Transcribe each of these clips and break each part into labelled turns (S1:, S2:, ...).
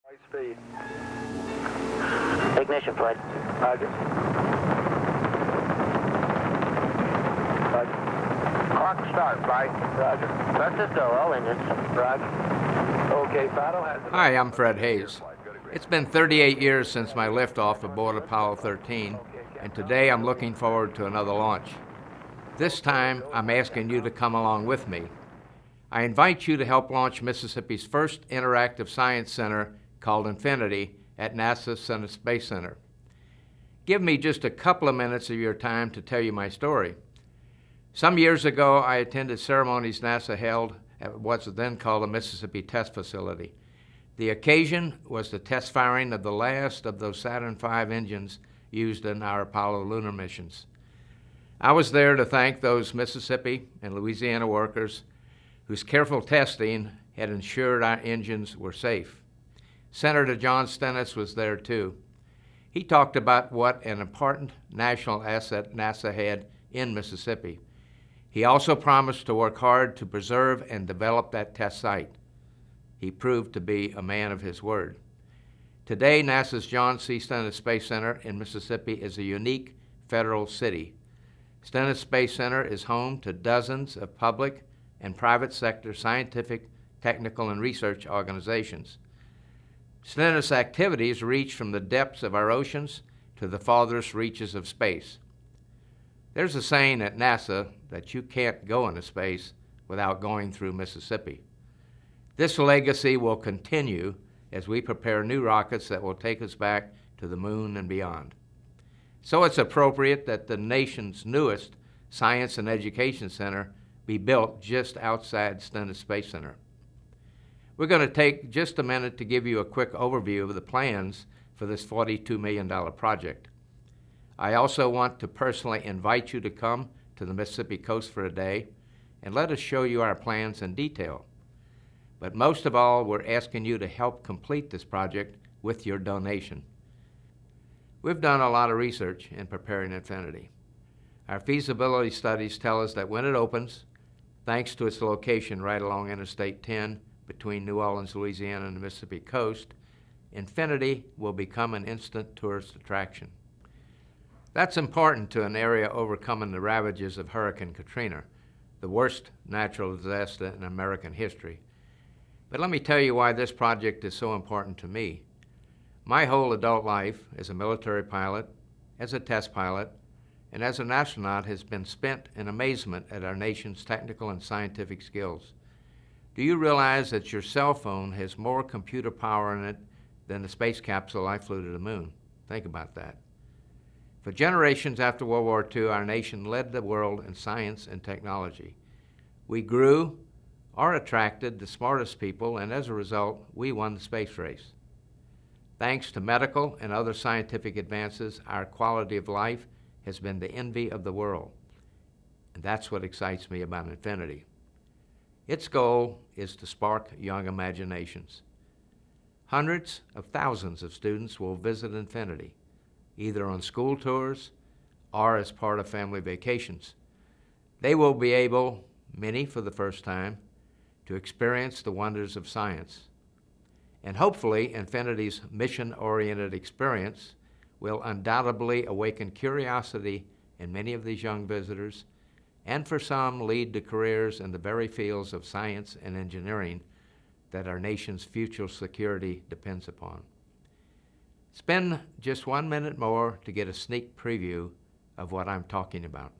S1: Speed.
S2: Ignition, flight.
S1: Roger. Roger.
S2: Clock start, flight.
S1: Roger.
S2: Thrusters go, all engines.
S1: Roger. Okay, Final has...
S3: Hi, I'm Fred Haise. It's been 38 years since my liftoff aboard Apollo 13, and today I'm looking forward to another launch. This time, I'm asking you to come along with me. I invite you to help launch Mississippi's first interactive science center called Infinity at NASA's Stennis Space Center. Give me just a couple of minutes of your time to tell you my story. Some years ago, I attended ceremonies NASA held at what's then called the Mississippi Test Facility. The occasion was the test firing of the last of those Saturn V engines used in our Apollo lunar missions. I was there to thank those Mississippi and Louisiana workers whose careful testing had ensured our engines were safe. Senator John Stennis was there too. He talked about what an important national asset NASA had in Mississippi. He also promised to work hard to preserve and develop that test site. He proved to be a man of his word. Today, NASA's John C. Stennis Space Center in Mississippi is a unique federal city. Stennis Space Center is home to dozens of public and private sector scientific, technical, and research organizations. Stennis activities reach from the depths of our oceans to the farthest reaches of space. There's a saying at NASA that you can't go into space without going through Mississippi. This legacy will continue as we prepare new rockets that will take us back to the moon and beyond. So it's appropriate that the nation's newest science and education center be built just outside Stennis Space Center. We're going to take just a minute to give you a quick overview of the plans for this $42 million project. I also want to personally invite you to come to the Mississippi coast for a day and let us show you our plans in detail. But most of all, we're asking you to help complete this project with your donation. We've done a lot of research in preparing Infinity. Our feasibility studies tell us that when it opens, thanks to its location right along Interstate 10 between New Orleans, Louisiana, and the Mississippi coast, Infinity will become an instant tourist attraction. That's important to an area overcoming the ravages of Hurricane Katrina, the worst natural disaster in American history. But let me tell you why this project is so important to me. My whole adult life as a military pilot, as a test pilot, and as an astronaut has been spent in amazement at our nation's technical and scientific skills. Do you realize that your cell phone has more computer power in it than the space capsule I flew to the moon? Think about that. For generations after World War II, our nation led the world in science and technology. We grew or attracted the smartest people, and as a result, we won the space race. Thanks to medical and other scientific advances, our quality of life has been the envy of the world. And that's what excites me about Infinity. Its goal is to spark young imaginations. Hundreds of thousands of students will visit Infinity, either on school tours or as part of family vacations. They will be able, many for the first time, to experience the wonders of science. And hopefully, Infinity's mission-oriented experience will undoubtedly awaken curiosity in many of these young visitors, and for some lead to careers in the very fields of science and engineering that our nation's future security depends upon. Spend just 1 minute more to get a sneak preview of what I'm talking about.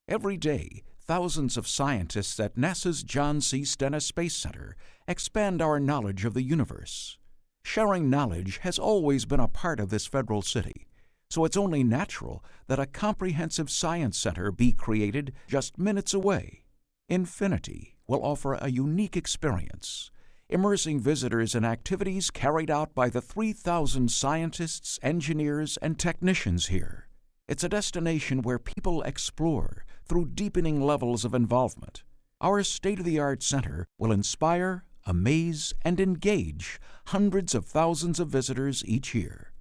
S4: Every day, thousands of scientists at NASA's John C. Stennis Space Center expand our knowledge of the universe. Sharing knowledge has always been a part of this federal city, so it's only natural that a comprehensive science center be created just minutes away. Infinity will offer a unique experience, immersing visitors in activities carried out by the 3,000 scientists, engineers, and technicians here. It's a destination where people explore through deepening levels of involvement. Our state-of-the-art center will inspire, amaze, and engage hundreds of thousands of visitors each year.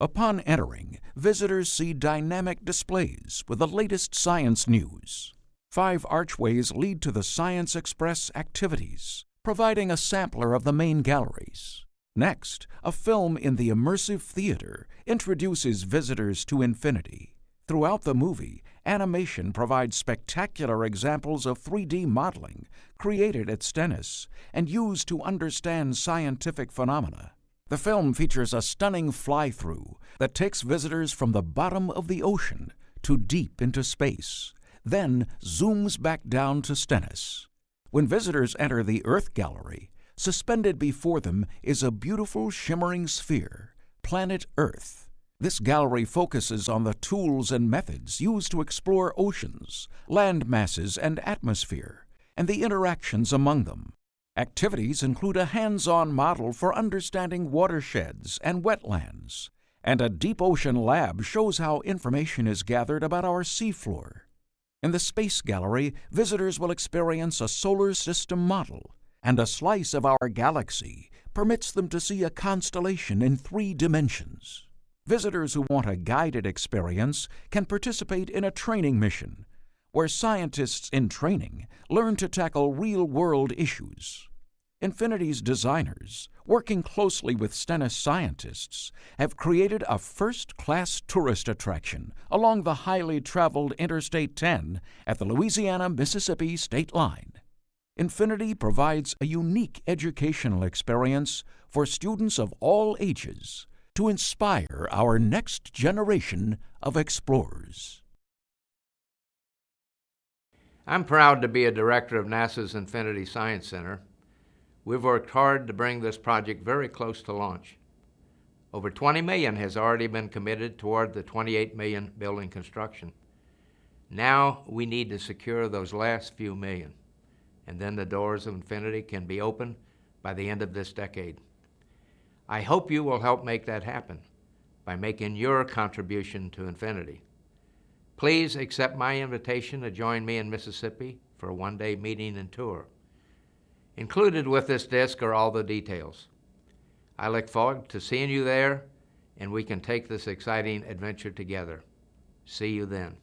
S4: Upon entering, visitors see dynamic displays with the latest science news. 5 archways lead to the Science Express activities, providing a sampler of the main galleries. Next, a film in the immersive theater introduces visitors to infinity. Throughout the movie, animation provides spectacular examples of 3D modeling created at Stennis and used to understand scientific phenomena. The film features a stunning fly-through that takes visitors from the bottom of the ocean to deep into space, then zooms back down to Stennis. When visitors enter the Earth Gallery, suspended before them is a beautiful shimmering sphere, planet Earth. This gallery focuses on the tools and methods used to explore oceans, land masses, and atmosphere, and the interactions among them. Activities include a hands-on model for understanding watersheds and wetlands, and a deep ocean lab shows how information is gathered about our seafloor. In the Space Gallery, visitors will experience a solar system model, and a slice of our galaxy permits them to see a constellation in 3 dimensions. Visitors who want a guided experience can participate in a training mission, where scientists in training learn to tackle real-world issues. Infinity's designers, working closely with Stennis scientists, have created a first-class tourist attraction along the highly traveled Interstate 10 at the Louisiana-Mississippi state line. Infinity provides a unique educational experience for students of all ages to inspire our next generation of explorers.
S3: I'm proud to be a director of NASA's Infinity Science Center. We've worked hard to bring this project very close to launch. Over $20 million has already been committed toward the $28 million building construction. Now we need to secure those last few million, and then the doors of Infinity can be opened by the end of this decade. I hope you will help make that happen by making your contribution to Infinity. Please accept my invitation to join me in Mississippi for a one-day meeting and tour. Included with this disc are all the details. I look forward to seeing you there, and we can take this exciting adventure together. See you then.